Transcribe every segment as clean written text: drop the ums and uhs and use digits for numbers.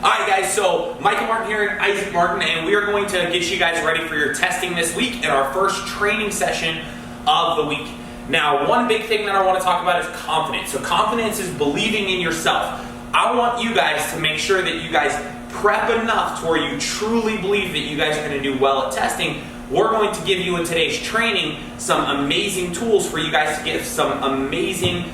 Alright guys, so Michael Martin here and Isaac Martin, and we are going to get you guys ready for your testing this week in our first training session of the week. Now, one big thing that I want to talk about is confidence. So confidence is believing in yourself. I want you guys to make sure that you guys prep enough to where you truly believe that you guys are going to do well at testing. We're going to give you in today's training some amazing tools for you guys to get some amazing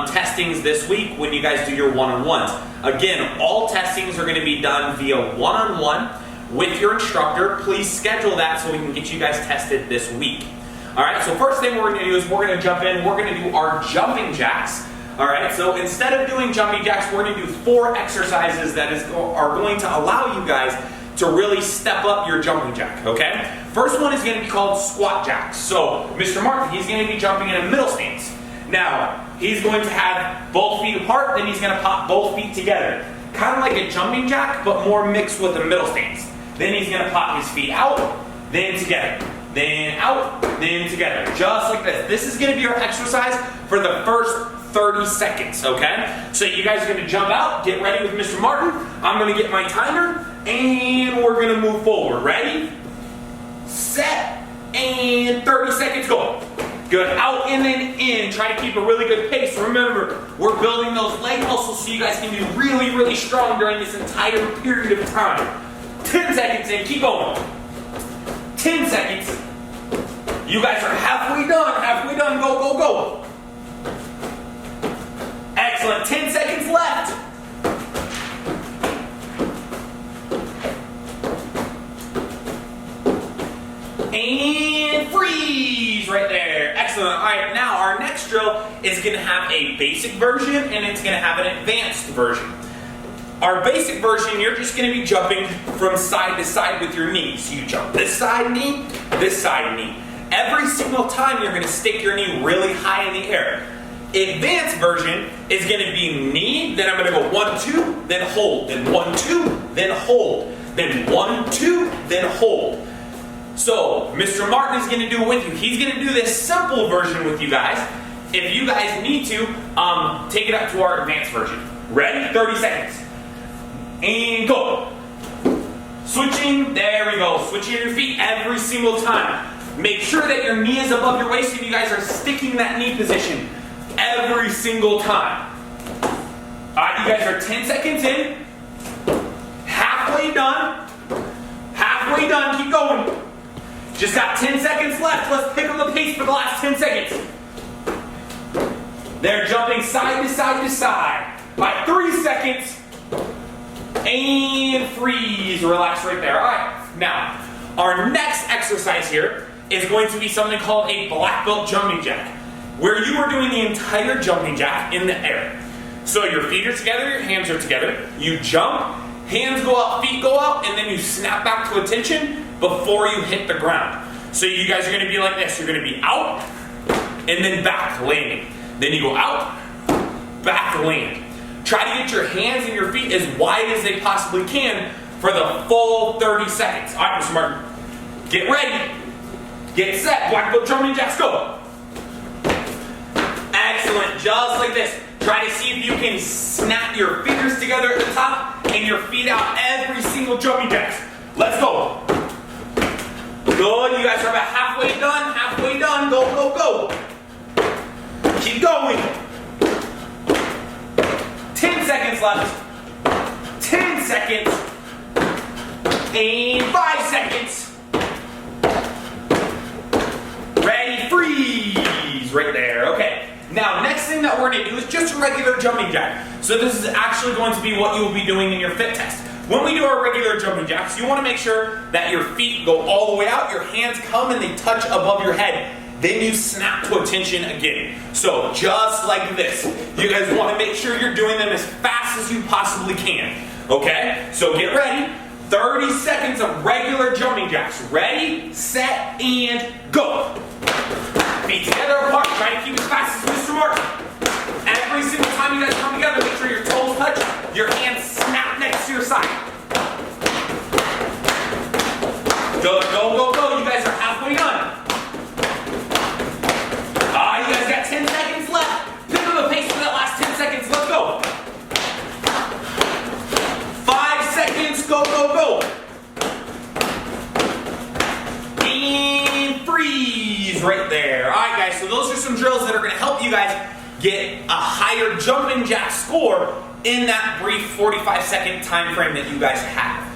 testings this week when you guys do your one-on-ones. Again, all testings are going to be done via one-on-one with your instructor. Please schedule that so we can get you guys tested this week. Alright, so first thing we're going to do is we're going to jump in, we're going to do our jumping jacks. Alright, so instead of doing jumping jacks, we're going to do 4 exercises that are going to allow you guys to really step up your jumping jack, okay? First one is going to be called squat jacks. So, Mr. Martin, he's going to be jumping in a middle stance. Now, he's going to have both feet apart, then he's going to pop both feet together. Kind of like a jumping jack, but more mixed with a middle stance. Then he's going to pop his feet out, then together. Then out, then together. Just like this. This is going to be our exercise for the first 30 seconds, okay? So you guys are going to jump out, get ready with Mr. Martin. I'm going to get my timer, and we're going to move forward. Ready? Set, and 30 seconds, go. Good, out and then in. Try to keep a really good pace. Remember, we're building those leg muscles so you guys can be really, really strong during this entire period of time. 10 seconds in, keep going. 10 seconds. You guys are halfway done, go, go, go. Excellent, 10 seconds left. And freeze right there. Excellent. All right, now our next drill is going to have a basic version and it's going to have an advanced version. Our basic version, you're just going to be jumping from side to side with your knees. So you jump this side knee, this side knee. Every single time you're going to stick your knee really high in the air. Advanced version is going to be knee, then I'm going to go 1, 2, then hold, then 1, 2, then hold, then 1, 2, then hold. So, Mr. Martin is going to do it with you. He's going to do this simple version with you guys. If you guys need to, take it up to our advanced version. Ready? 30 seconds. And go. Switching, there we go. Switching your feet every single time. Make sure that your knee is above your waist and you guys are sticking that knee position every single time. Alright, you guys are 10 seconds in. Halfway done. Halfway done, keep going. Just got 10 seconds left. Let's pick up the pace for the last 10 seconds. They're jumping side to side to side. By 3 seconds. And freeze. Relax right there. Alright, now, our next exercise here is going to be something called a black belt jumping jack, where you are doing the entire jumping jack in the air. So your feet are together, your hands are together. You jump, hands go out, feet go out, and then you snap back to attention before you hit the ground. So you guys are going to be like this. You're going to be out, and then back landing. Then you go out, back land. Try to get your hands and your feet as wide as they possibly can for the full 30 seconds. All right, Mr. Martin, get ready, get set, black belt jumping jacks, go. Excellent, just like this. Try to see if you can snap your fingers together at the top and your feet out every single jumping jacks. Let's go. Good, you guys are about halfway done, go, go, go. Keep going. 10 seconds left. 10 seconds. And 5 seconds. Ready, freeze. Right there, okay. Now, next thing that we're going to do is just a regular jumping jack. So this is actually going to be what you will be doing in your fit test. When we do our regular jumping jacks, you want to make sure that your feet go all the way out, your hands come and they touch above your head. Then you snap to attention again. So just like this. You guys want to make sure you're doing them as fast as you possibly can. Okay? So get ready. 30 seconds of regular jumping jacks. Ready, set, and go. Feet together apart. Try to keep as fast as Mr. Martin. Every single time you guys come together, make sure your toes touch, your hands snap next to your side. Go, go, go, go. You guys are halfway done. You guys got 10 seconds left. Pick up the pace for that last 10 seconds. Let's go. 5 seconds. He's right there. All right, guys, so those are some drills that are going to help you guys get a higher jumping jack score in that brief 45-second time frame that you guys have.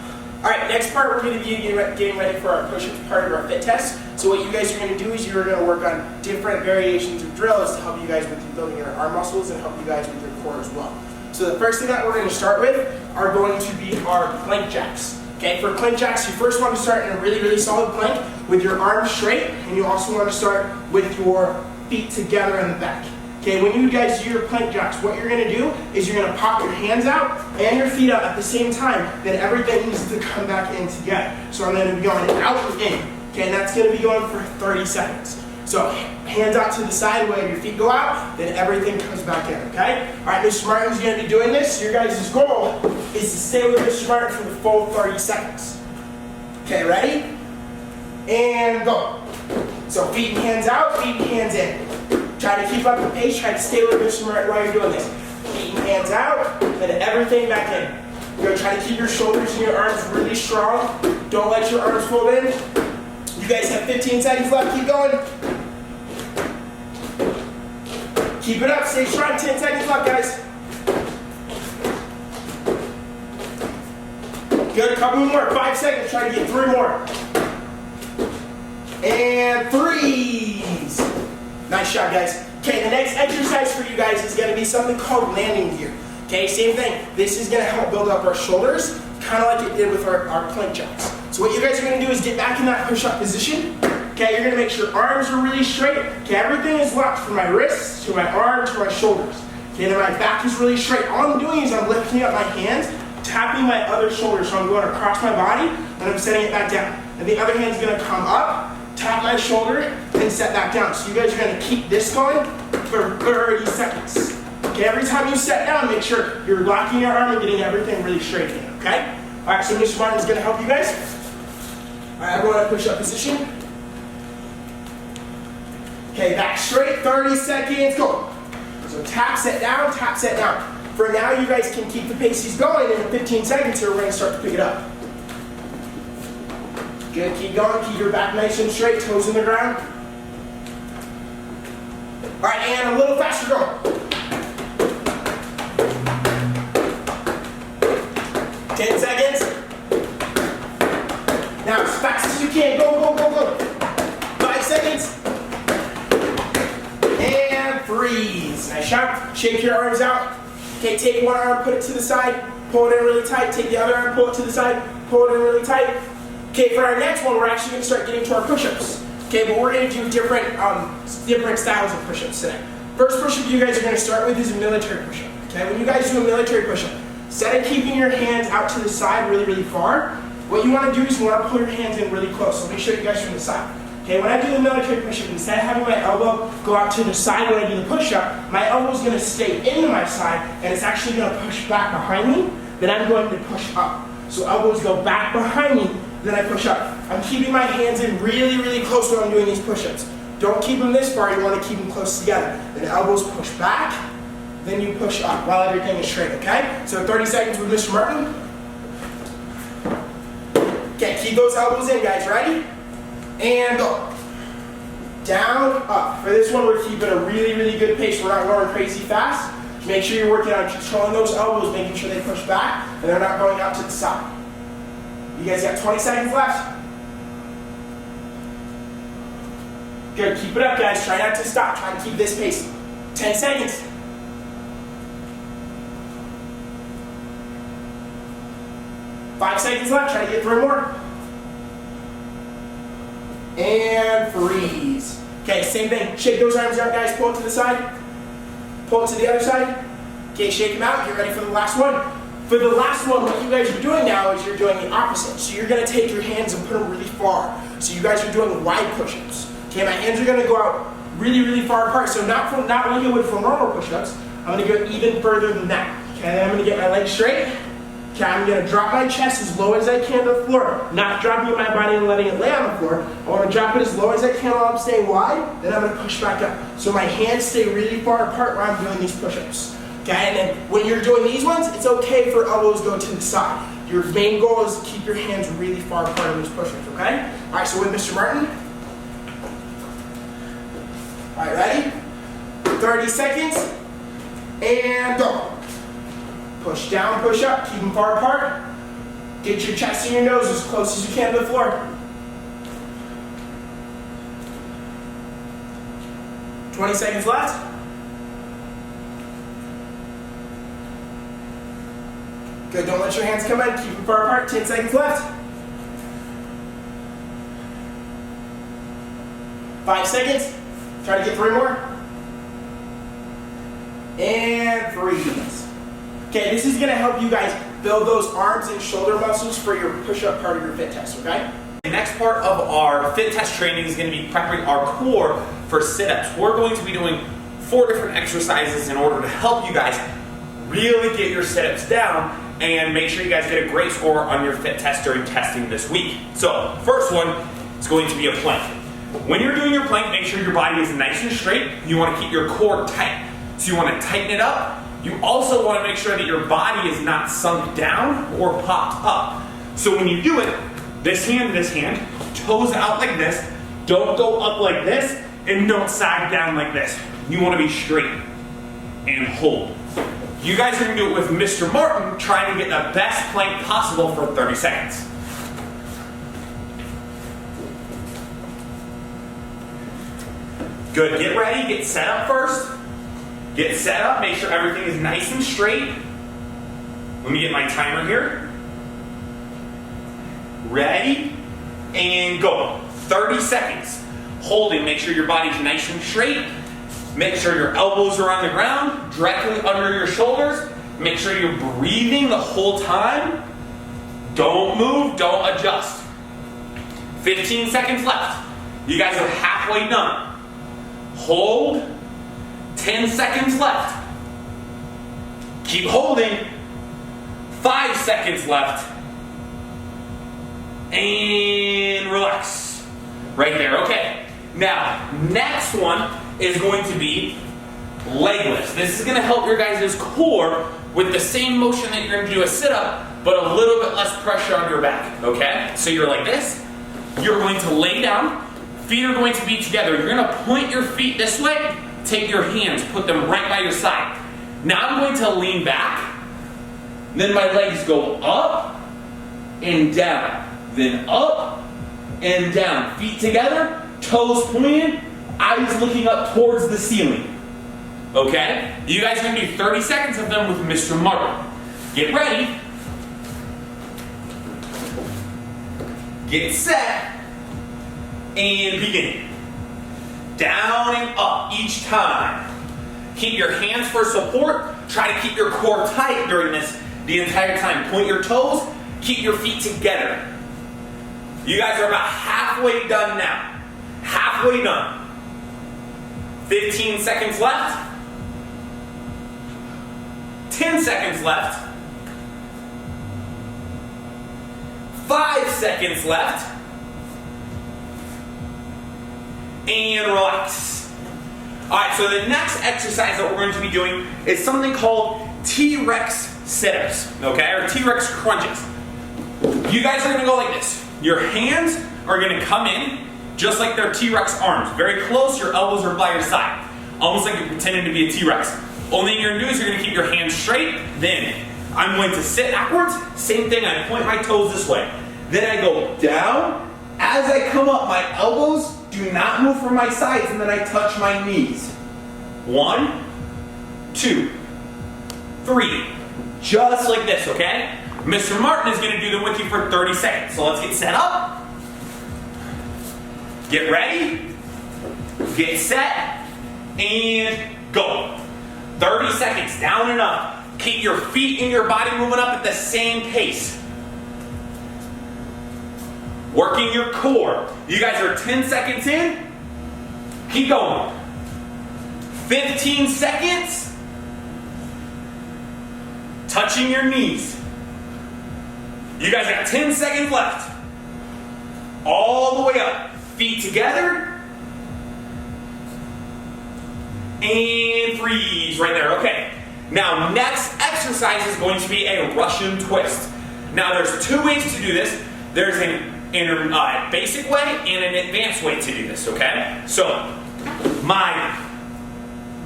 All right, next part, we're going to be getting ready for our push-ups part of our fit test. So what you guys are going to do is you're going to work on different variations of drills to help you guys with building your arm muscles and help you guys with your core as well. So the first thing that we're going to start with are going to be our plank jacks. Okay, for plank jacks, you first want to start in a really, really solid plank with your arms straight, and you also want to start with your feet together in the back. Okay, when you guys do your plank jacks, what you're going to do is you're going to pop your hands out and your feet out at the same time. Then everything needs to come back in together. So I'm going to be going out and in. Okay, and that's going to be going for 30 seconds. So hands out to the side, while your feet go out, then everything comes back in, okay? All right, Mr. Martin's going to be doing this. Your guys' goal is to stay with Mr. Martin for the full 30 seconds. Okay, ready? And go. So feet and hands out, feet and hands in. Try to keep up the pace, try to stay with Mr. Martin while you're doing this. Feet and hands out, then everything back in. You're going to try to keep your shoulders and your arms really strong. Don't let your arms fold in. You guys have 15 seconds left, keep going. Keep it up, stay strong, 10 seconds left, guys. Good, a couple more, 5 seconds, try to get 3 more. And freeze. Nice shot, guys. Okay, the next exercise for you guys is gonna be something called landing gear. Okay, same thing. This is gonna help build up our shoulders, kind of like it did with our plank jacks. So what you guys are gonna do is get back in that push-up position. Okay, you're gonna make sure arms are really straight. Okay, everything is locked from my wrists to my arm to my shoulders. Okay, then my back is really straight. All I'm doing is I'm lifting up my hands, tapping my other shoulder. So I'm going across my body and I'm setting it back down. And the other hand's gonna come up, tap my shoulder, and set back down. So you guys are gonna keep this going for 30 seconds. Okay, every time you set down, make sure you're locking your arm and getting everything really straight in, okay? All right, so Mr. Martin's gonna help you guys. All right, everyone in push-up position. Okay, back straight, 30 seconds, go. So tap, set down, tap, set down. For now, you guys can keep the paces going, and in 15 seconds here, we're gonna start to pick it up. Good, keep going, keep your back nice and straight, toes in the ground. All right, and a little faster, go. 10 seconds. Now, as fast as you can, go, go, go, go. 5 seconds. And freeze. Nice shot. Shake your arms out. Okay, take one arm, put it to the side, pull it in really tight. Take the other arm, pull it to the side, pull it in really tight. Okay, for our next one, we're actually going to start getting to our push-ups. Okay, but we're going to do different styles of push-ups today. First push-up you guys are going to start with is a military push-up. Okay, when you guys do a military push-up, instead of keeping your hands out to the side really, really far, what you want to do is you want to pull your hands in really close. So let me show you guys from the side. Okay, when I do the military push-up, instead of having my elbow go out to the side when I do the push-up, my elbow is going to stay into my side, and it's actually going to push back behind me. Then I'm going to push up. So elbows go back behind me, then I push up. I'm keeping my hands in really, really close when I'm doing these push-ups. Don't keep them this far, you want to keep them close together. Then elbows push back, then you push up while everything is straight, okay? So 30 seconds with Mr. Martin. Okay, keep those elbows in, guys. Ready? And go. Down, up. For this one, we're keeping a really, really good pace. We're not going crazy fast. Make sure you're working on controlling those elbows, making sure they push back, and they're not going out to the side. You guys got 20 seconds left. Good, keep it up, guys. Try not to stop. Try to keep this pace. 10 seconds. 5 seconds left. Try to get 3 more. And freeze. Okay, same thing. Shake those arms out, guys. Pull it to the side. Pull it to the other side. Okay, shake them out. Get ready for the last one. For the last one, what you guys are doing now is you're doing the opposite. So you're going to take your hands and put them really far. So you guys are doing wide push-ups. Okay, my hands are going to go out really, really far apart. So not like you would for normal push-ups. I'm going to go even further than that. Okay, then I'm going to get my legs straight. Okay, I'm going to drop my chest as low as I can to the floor. Not dropping my body and letting it lay on the floor. I want to drop it as low as I can while I'm staying wide. Then I'm going to push back up. So my hands stay really far apart while I'm doing these push-ups. Okay, and then when you're doing these ones, it's okay for elbows to go to the side. Your main goal is to keep your hands really far apart in these push-ups, okay? All right, so with Mr. Martin. All right, ready? 30 seconds, and go. Push down, push up, keep them far apart. Get your chest and your nose as close as you can to the floor. 20 seconds left. Good, don't let your hands come in, keep them far apart, 10 seconds left. 5 seconds, try to get 3 more. And freeze. Okay, this is gonna help you guys build those arms and shoulder muscles for your push-up part of your fit test, okay? The next part of our fit test training is going to be prepping our core for sit-ups. We're going to be doing 4 different exercises in order to help you guys really get your sit-ups down and make sure you guys get a great score on your fit test during testing this week. So, first one is going to be a plank. When you're doing your plank, make sure your body is nice and straight. You want to keep your core tight. So you want to tighten it up. You also want to make sure that your body is not sunk down or popped up. So when you do it, this hand, toes out like this, don't go up like this, and don't sag down like this. You want to be straight and hold. You guys are going to do it with Mr. Martin, trying to get the best plank possible for 30 seconds. Good, get ready, get set up first. Get set up, make sure everything is nice and straight. Let me get my timer here. Ready, and go. 30 seconds. Holding, make sure your body's nice and straight. Make sure your elbows are on the ground, directly under your shoulders. Make sure you're breathing the whole time. Don't move, don't adjust. 15 seconds left. You guys are halfway done. Hold. 10 seconds left. Keep holding. 5 seconds left. And relax. Right there, okay. Now, next one is going to be leg lifts. This is going to help your guys' core with the same motion that you're going to do a sit-up, but a little bit less pressure on your back, okay? So you're like this. You're going to lay down. Feet are going to be together. You're going to point your feet this way. Take your hands, put them right by your side. Now I'm going to lean back. Then my legs go up and down. Then up and down. Feet together, toes pointed, eyes looking up towards the ceiling. Okay? You guys are going to do 30 seconds of them with Mr. Martin. Get ready. Get set. And begin. Down and up each time. Keep your hands for support. Try to keep your core tight during this the entire time. Point your toes. Keep your feet together. You guys are about halfway done now. Halfway done. 15 seconds left. 10 seconds left. 5 seconds left. And relax. Alright, so the next exercise that we're going to be doing is something called T-Rex sit-ups, okay, or T-Rex crunches. You guys are going to go like this. Your hands are going to come in just like their T-Rex arms. Very close, your elbows are by your side. Almost like you're pretending to be a T-Rex. Only thing you're going to do is you're going to keep your hands straight. Then I'm going to sit backwards. Same thing, I point my toes this way. Then I go down. As I come up, my elbows do not move from my sides, and then I touch my knees. 1, 2, 3. Just like this, okay? Mr. Martin is going to do them with you for 30 seconds. So let's get set up. Get ready. Get set. And go. 30 seconds, down and up. Keep your feet and your body moving up at the same pace. Working your core. You guys are 10 seconds in. Keep going. 15 seconds. Touching your knees. You guys got 10 seconds left. All the way up. Feet together. And freeze right there. Okay. Now, next exercise is going to be a Russian twist. Now, there's 2 ways to do this. There's an basic way and an advanced way to do this, okay? So, My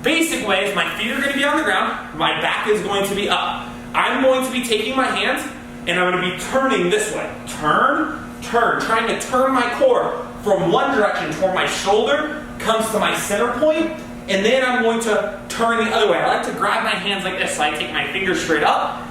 basic way is my feet are going to be on the ground, my back is going to be up. I'm going to be taking my hands and I'm going to be turning this way. Turn, turn, trying to turn my core from one direction toward my shoulder, comes to my center point, and then I'm going to turn the other way. I like to grab my hands like this, so I take my fingers straight up,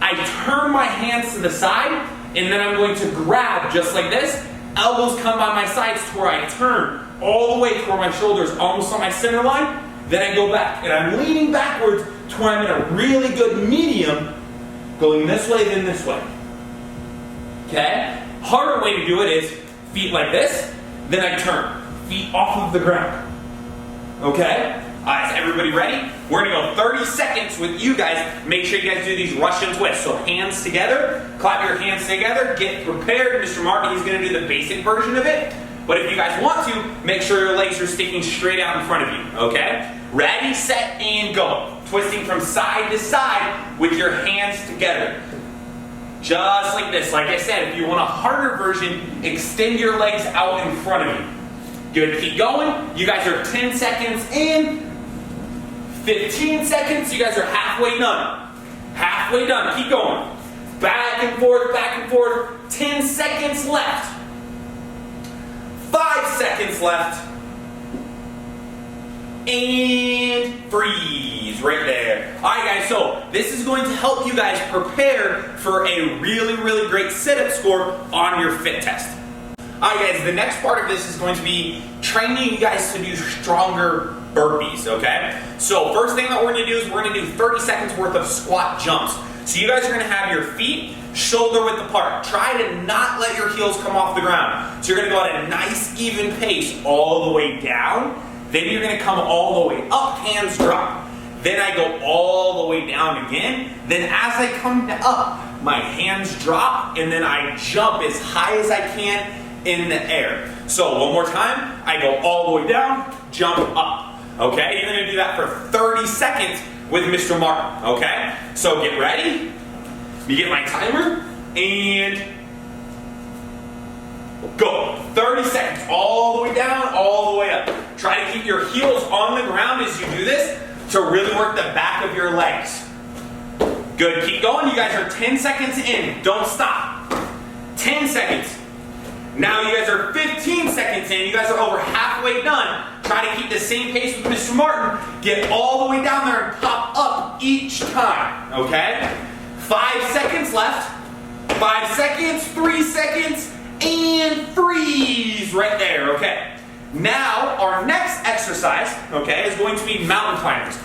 I turn my hands to the side, and then I'm going to grab just like this. Elbows come by my sides to where I turn all the way toward my shoulders, almost on my center line. Then I go back, and I'm leaning backwards to where I'm in a really good medium, going this way, then this way. Okay? Harder way to do it is feet like this, then I turn. Feet off of the ground. Okay? Is everybody ready? We're gonna go 30 seconds with you guys. Make sure you guys do these Russian twists. So hands together, clap your hands together, get prepared. Mr. Martin, he's gonna do the basic version of it. But if you guys want to, make sure your legs are sticking straight out in front of you, okay? Ready, set, and go. Twisting from side to side with your hands together. Just like this. Like I said, if you want a harder version, extend your legs out in front of you. Good, keep going. You guys are 10 seconds in. 15 seconds, you guys are halfway done. Halfway done, keep going. Back and forth, 10 seconds left. 5 seconds left. And freeze, right there. All right, guys, so this is going to help you guys prepare for a really, really great sit-up score on your fit test. All right, guys, the next part of this is going to be training you guys to do stronger burpees, okay? So first thing that we're gonna do is we're gonna do 30 seconds worth of squat jumps. So you guys are gonna have your feet shoulder width apart. Try to not let your heels come off the ground. So you're gonna go at a nice even pace all the way down. Then you're gonna come all the way up, hands drop. Then I go all the way down again. Then as I come up, my hands drop and then I jump as high as I can in the air. So one more time, I go all the way down, jump up. Okay, you're gonna do that for 30 seconds with Mr. Martin, okay? So get ready, you get my timer, and go. 30 seconds, all the way down, all the way up. Try to keep your heels on the ground as you do this to really work the back of your legs. Good, keep going, you guys are 10 seconds in, don't stop. 10 seconds. Now you guys are 15 seconds in, you guys are over halfway done. Try to keep the same pace with Mr. Martin. Get all the way down there and pop up each time, okay? 5 seconds left. 5 seconds, 3 seconds, and freeze right there, okay? Now, our next exercise, okay, is going to be mountain climbers.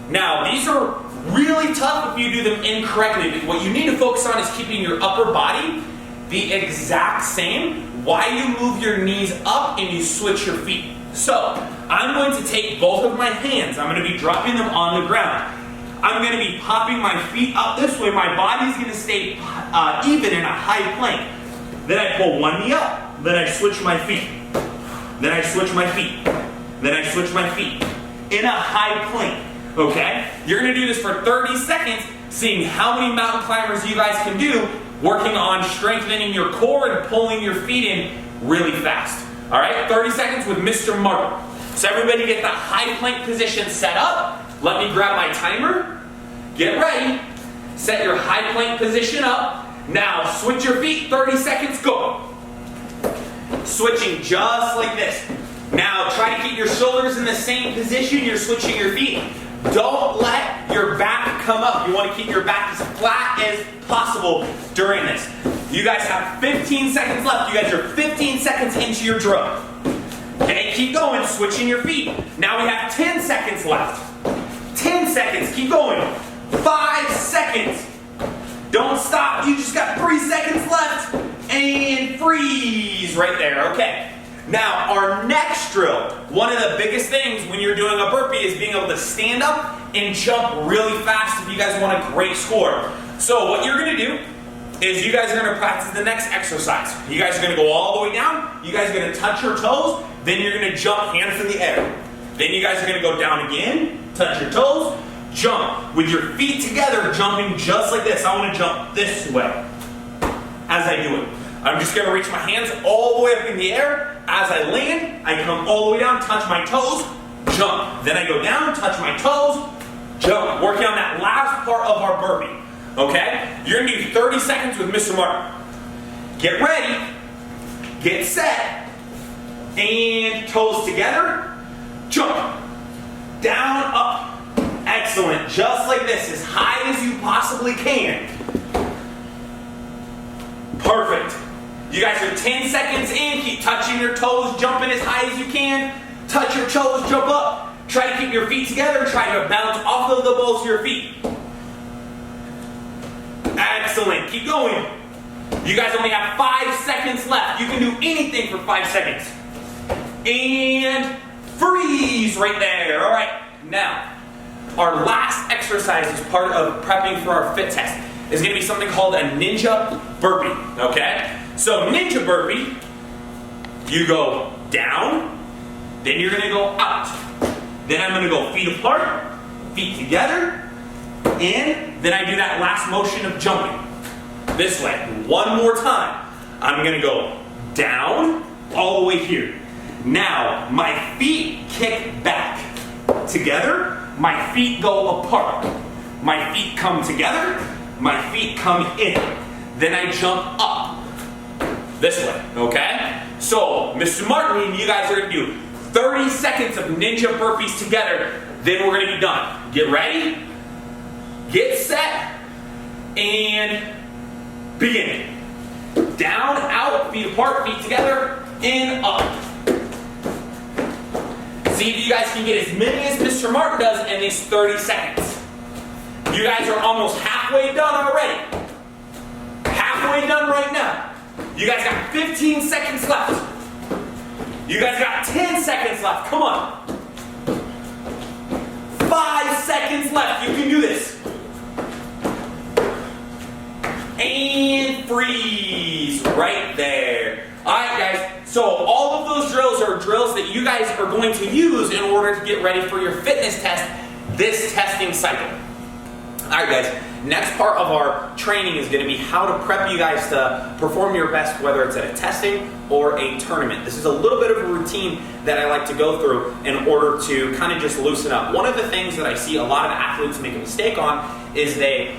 Now, these are really tough if you do them incorrectly. What you need to focus on is keeping your upper body the exact same while you move your knees up and you switch your feet. So, I'm going to take both of my hands, I'm going to be dropping them on the ground. I'm going to be popping my feet up this way, my body's going to stay even in a high plank. Then I pull one knee up, then I switch my feet. Then I switch my feet. Then I switch my feet. In a high plank, okay? You're going to do this for 30 seconds, seeing how many mountain climbers you guys can do, working on strengthening your core and pulling your feet in really fast. All right, 30 seconds with Mr. Martin. So everybody get the high plank position set up. Let me grab my timer. Get ready. Set your high plank position up. Now switch your feet, 30 seconds, go. Switching just like this. Now try to keep your shoulders in the same position. You're switching your feet. Don't let your back come up. You want to keep your back as flat as possible during this. You guys have 15 seconds left. You guys are 15 seconds into your drill. Okay, keep going, switching your feet. Now we have 10 seconds left. 10 seconds, keep going. 5 seconds. Don't stop, you just got 3 seconds left. And freeze right there, okay. Now, our next drill, one of the biggest things when you're doing a burpee is being able to stand up and jump really fast if you guys want a great score. So what you're gonna do is you guys are gonna practice the next exercise. You guys are gonna go all the way down, you guys are gonna touch your toes, then you're gonna jump hands in the air. Then you guys are gonna go down again, touch your toes, jump. With your feet together, jumping just like this. I wanna jump this way as I do it. I'm just gonna reach my hands all the way up in the air. As I land, I come all the way down, touch my toes, jump. Then I go down, touch my toes, jump. Working on that last part of our burpee, okay? You're gonna do 30 seconds with Mr. Martin. Get ready, get set, and toes together, jump. Down, up. Excellent. Just like this, as high as you possibly can. Perfect. You guys are 10 seconds in. Keep touching your toes, jumping as high as you can. Touch your toes, jump up. Try to keep your feet together. Try to bounce off of the balls of your feet. Excellent. Keep going. You guys only have 5 seconds left. You can do anything for 5 seconds. And freeze right there. All right. Now, our last exercise as part of prepping for our fit test is going to be something called a ninja burpee, okay? So ninja burpee, you go down, then you're going to go out. Then I'm going to go feet apart, feet together, in. Then I do that last motion of jumping. This way. One more time. I'm going to go down all the way here. Now, my feet kick back. Together, my feet go apart. My feet come together, my feet come in. Then I jump up. This way, okay? So, Mr. Martin, you guys are gonna do 30 seconds of ninja burpees together, then we're gonna be done. Get ready, get set, and begin. Down, out, feet apart, feet together, in, up. See if you guys can get as many as Mr. Martin does in these 30 seconds. You guys are almost halfway done already. Halfway done right now. You guys got 15 seconds left. You guys got 10 seconds left. Come on. 5 seconds left. You can do this. And freeze right there. All right, guys. So all of those drills are drills that you guys are going to use in order to get ready for your fitness test this testing cycle. All right, guys. Next part of our training is going to be how to prep you guys to perform your best, whether it's at a testing or a tournament. This is a little bit of a routine that I like to go through in order to kind of just loosen up. One of the things that I see a lot of athletes make a mistake on is they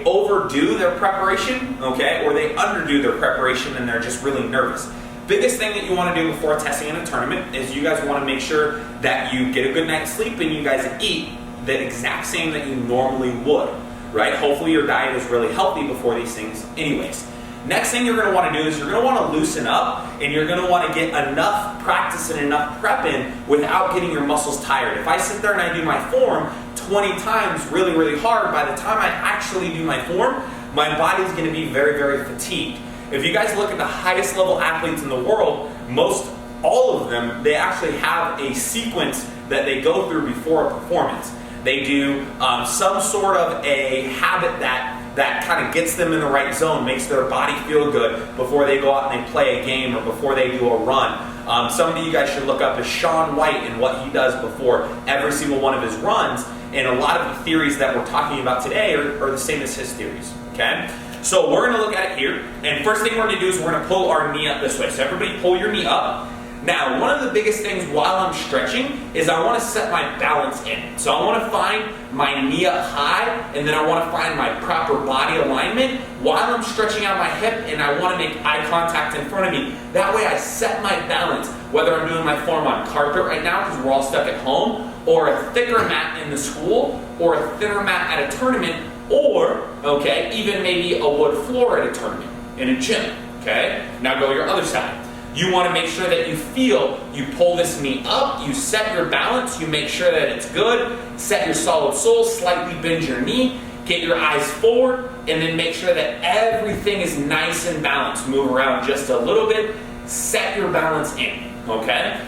overdo their preparation, okay, or they underdo their preparation and they're just really nervous. Biggest thing that you want to do before testing in a tournament is you guys want to make sure that you get a good night's sleep and you guys eat the exact same that you normally would, right? Hopefully your diet is really healthy before these things anyways. Next thing you're going to want to do is you're going to want to loosen up and you're going to want to get enough practice and enough prep in without getting your muscles tired. If I sit there and I do my form 20 times really, really hard, by the time I actually do my form, my body's going to be very, very fatigued. If you guys look at the highest level athletes in the world, most all of them, they actually have a sequence that they go through before a performance. They do some sort of a habit that kind of gets them in the right zone, makes their body feel good before they go out and they play a game or before they do a run. Somebody you guys should look up is Shaun White and what he does before every single one of his runs. And a lot of the theories that we're talking about today are the same as his theories, okay? So we're gonna look at it here. And first thing we're gonna do is we're gonna pull our knee up this way. So everybody pull your knee up. Now, one of the biggest things while I'm stretching is I want to set my balance in. So I want to find my knee up high, and then I want to find my proper body alignment while I'm stretching out my hip, and I want to make eye contact in front of me. That way I set my balance, whether I'm doing my form on carpet right now because we're all stuck at home, or a thicker mat in the school, or a thinner mat at a tournament, or, okay, even maybe a wood floor at a tournament in a gym, okay? Now go your other side. You want to make sure that you pull this knee up, you set your balance, you make sure that it's good, set your solid sole, slightly bend your knee, get your eyes forward, and then make sure that everything is nice and balanced. Move around just a little bit, set your balance in, okay?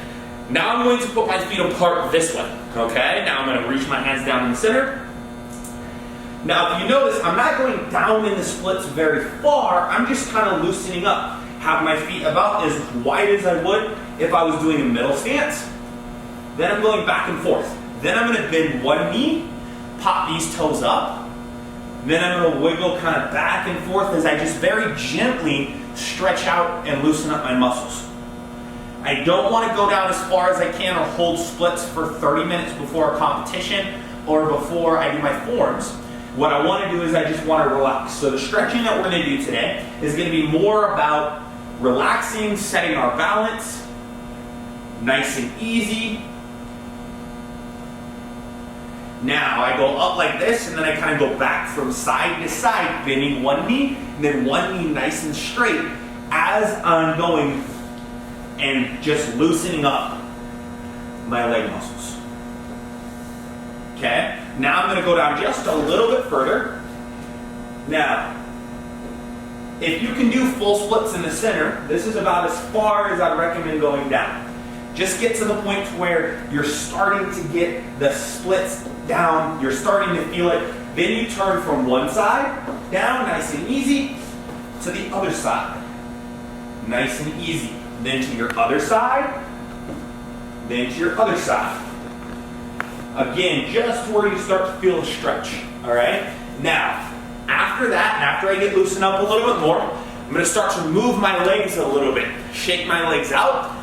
Now I'm going to put my feet apart this way, okay? Now I'm going to reach my hands down in the center. Now if you notice, I'm not going down in the splits very far, I'm just kind of loosening up. Have my feet about as wide as I would if I was doing a middle stance. Then I'm going back and forth. Then I'm going to bend one knee, pop these toes up, Then I'm going to wiggle kind of back and forth as I just very gently stretch out and loosen up my muscles. I don't want to go down as far as I can or hold splits for 30 minutes before a competition or before I do my forms. What I want to do is I just want to relax. So the stretching that we're going to do today is going to be more about relaxing, setting our balance, nice and easy. Now I go up like this and then I kind of go back from side to side, bending one knee and then one knee nice and straight as I'm going and just loosening up my leg muscles. Okay, now I'm going to go down just a little bit further. Now, if you can do full splits in the center, this is about as far as I'd recommend going down. Just get to the point where you're starting to get the splits down, you're starting to feel it. Then you turn from one side, down, nice and easy, to the other side. Nice and easy. Then to your other side, then to your other side. Again, just where you start to feel a stretch, all right? Now, after that, and after I get loosened up a little bit more, I'm gonna start to move my legs a little bit, shake my legs out.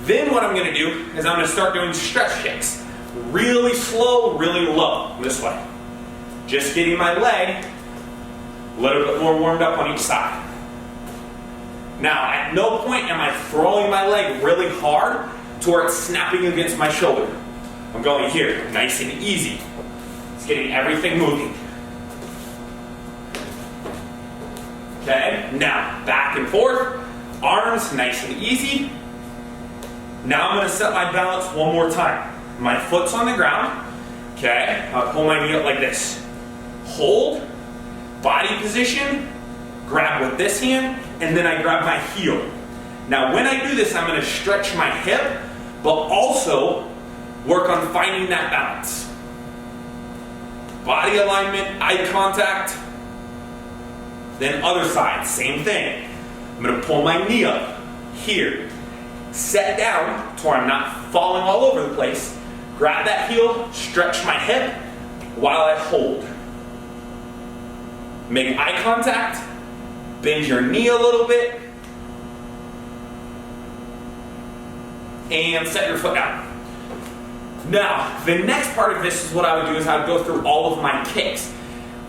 Then what I'm gonna do is I'm gonna start doing stretch shakes. Really slow, really low, this way. Just getting my leg a little bit more warmed up on each side. Now, at no point am I throwing my leg really hard to where it's snapping against my shoulder. I'm going here, nice and easy. It's getting everything moving. Okay, now back and forth, arms nice and easy. Now I'm going to set my balance one more time. My foot's on the ground. Okay, I'll pull my knee up like this. Hold, body position, grab with this hand, and then I grab my heel. Now when I do this, I'm going to stretch my hip, but also work on finding that balance. Body alignment, eye contact. Then other side, same thing. I'm going to pull my knee up here. Set down to where I'm not falling all over the place. Grab that heel, stretch my hip while I hold. Make eye contact. Bend your knee a little bit. And set your foot down. Now, the next part of this is what I would do is I would go through all of my kicks.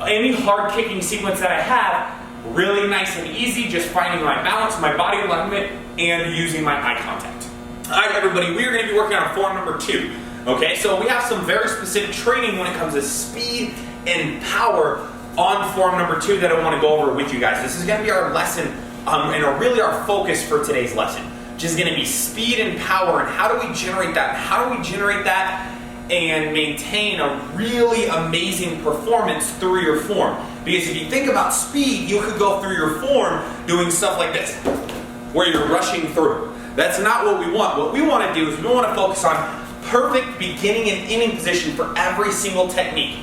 Any hard kicking sequence that I have, really nice and easy, just finding my balance, my body alignment, and using my eye contact. All right, everybody, we are going to be working on form number 2. Okay, so we have some very specific training when it comes to speed and power on form number 2 that I want to go over with you guys. This is going to be our lesson and really our focus for today's lesson, which is going to be speed and power and how do we generate that? How do we generate that and maintain a really amazing performance through your form? Because if you think about speed, you could go through your form doing stuff like this, where you're rushing through. That's not what we want. What we want to do is we want to focus on perfect beginning and ending position for every single technique.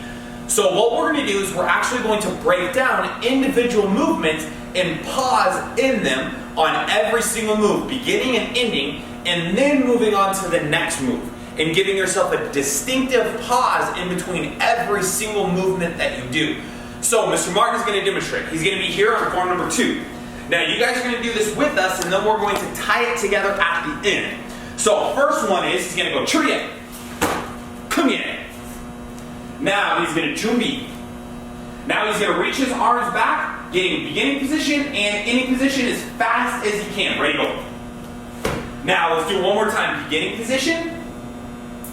So what we're going to do is we're actually going to break down individual movements and pause in them on every single move, beginning and ending, and then moving on to the next move, and giving yourself a distinctive pause in between every single movement that you do. So Mr. Martin is going to demonstrate. He's going to be here on form number 2. Now you guys are going to do this with us, and then we're going to tie it together at the end. So first one is he's going to go churiye, kumye. Now he's going to jumbi. Now he's going to reach his arms back, getting beginning position and ending position as fast as he can. Ready, go. Now let's do it one more time. Beginning position.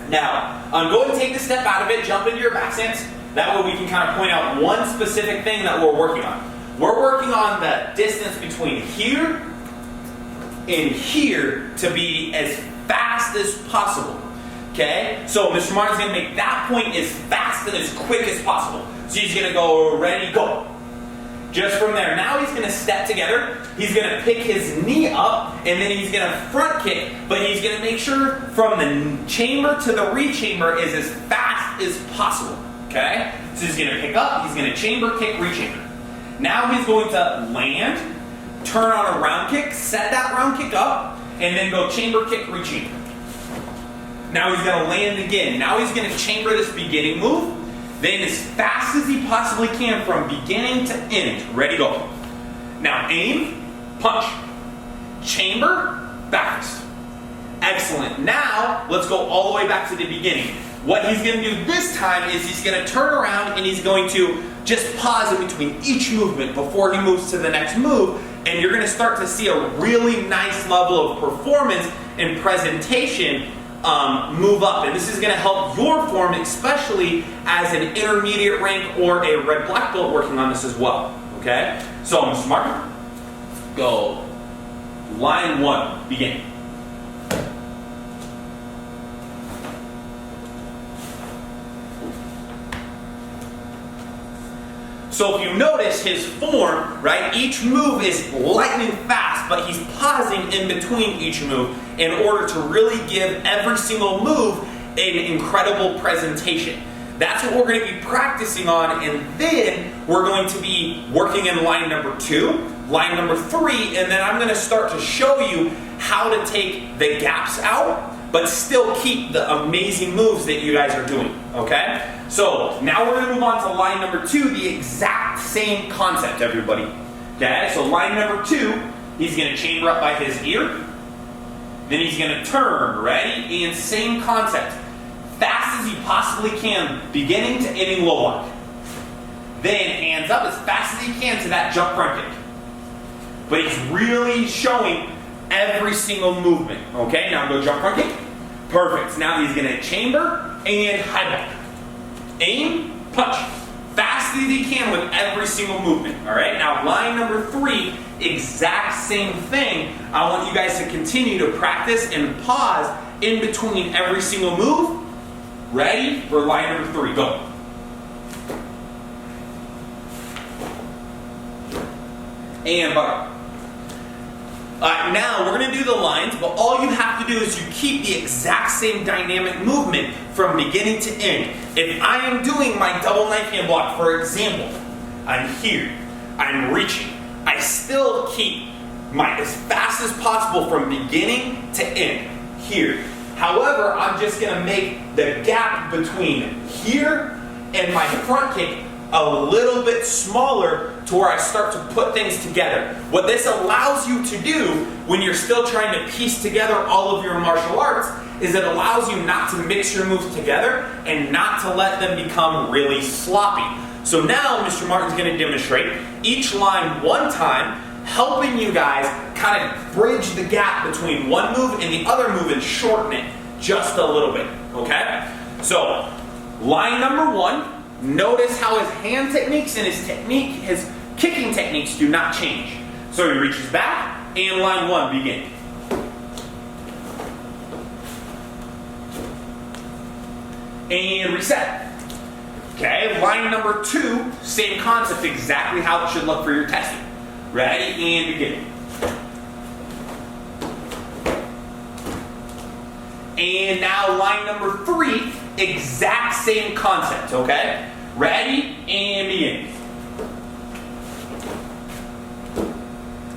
Now, go ahead and take the step out of it, jump into your back stance. That way we can kind of point out one specific thing that we're working on. We're working on the distance between here and here to be as fast as possible. Okay? So Mr. Martin's going to make that point as fast and as quick as possible. So he's going to go, ready, go. Just from there. Now he's going to step together. He's going to pick his knee up, and then he's going to front kick, but he's going to make sure from the chamber to the re-chamber is as fast as possible. Okay? So he's going to pick up, he's going to chamber kick, re-chamber. Now he's going to land, turn on a round kick, set that round kick up, and then go chamber kick, re-chamber. Now he's going to land again. Now he's going to chamber this beginning move, Then as fast as he possibly can from beginning to end. Ready, go. Now aim, punch, chamber, back fist. Excellent. Now let's go all the way back to the beginning. What he's going to do this time is he's going to turn around and he's going to just pause in between each movement before he moves to the next move, and you're going to start to see a really nice level of performance and presentation move up. And this is going to help your form, especially as an intermediate rank or a red black belt working on this as well. Okay? So Mr. Martin, go. Line 1, begin. So if you notice his form, right, each move is lightning fast, but he's pausing in between each move in order to really give every single move an incredible presentation. That's what we're going to be practicing on, and then we're going to be working in line number 2, line number 3, and then I'm going to start to show you how to take the gaps out, but still keep the amazing moves that you guys are doing, okay? So now we're going to move on to line number 2, the exact same concept, everybody. Okay, so line number 2, he's going to chamber up by his ear. Then he's going to turn, ready? And same concept. Fast as he possibly can, beginning to ending low lock. Then hands up as fast as he can to that jump front kick. But he's really showing every single movement. Okay, now go jump front kick. Perfect. Now he's going to chamber and high back. Aim, punch. Fast as he can with every single movement. Alright, now line number 3, exact same thing. I want you guys to continue to practice and pause in between every single move. Ready for line number 3, go. And butter. Now we're going to do the lines, but all you have to do is you keep the exact same dynamic movement from beginning to end. If I am doing my double knife hand block, for example, I'm here, I'm reaching, I still keep my as fast as possible from beginning to end, here. However, I'm just going to make the gap between here and my front kick a little bit smaller to where I start to put things together. What this allows you to do when you're still trying to piece together all of your martial arts is it allows you not to mix your moves together and not to let them become really sloppy. So now Mr. Martin's going to demonstrate each line one time, helping you guys kind of bridge the gap between one move and the other move and shorten it just a little bit, okay? So, line number 1, notice how his hand techniques and his kicking techniques do not change. So he reaches back, and line 1, begin. And reset. Okay, line number 2, same concept, exactly how it should look for your testing. Ready, and begin. And now line number 3, exact same concept, okay? Ready, and begin.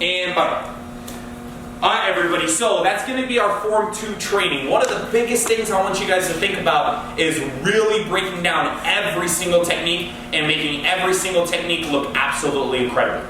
And butter. Alright everybody, so that's going to be our Form 2 training. One of the biggest things I want you guys to think about is really breaking down every single technique and making every single technique look absolutely incredible.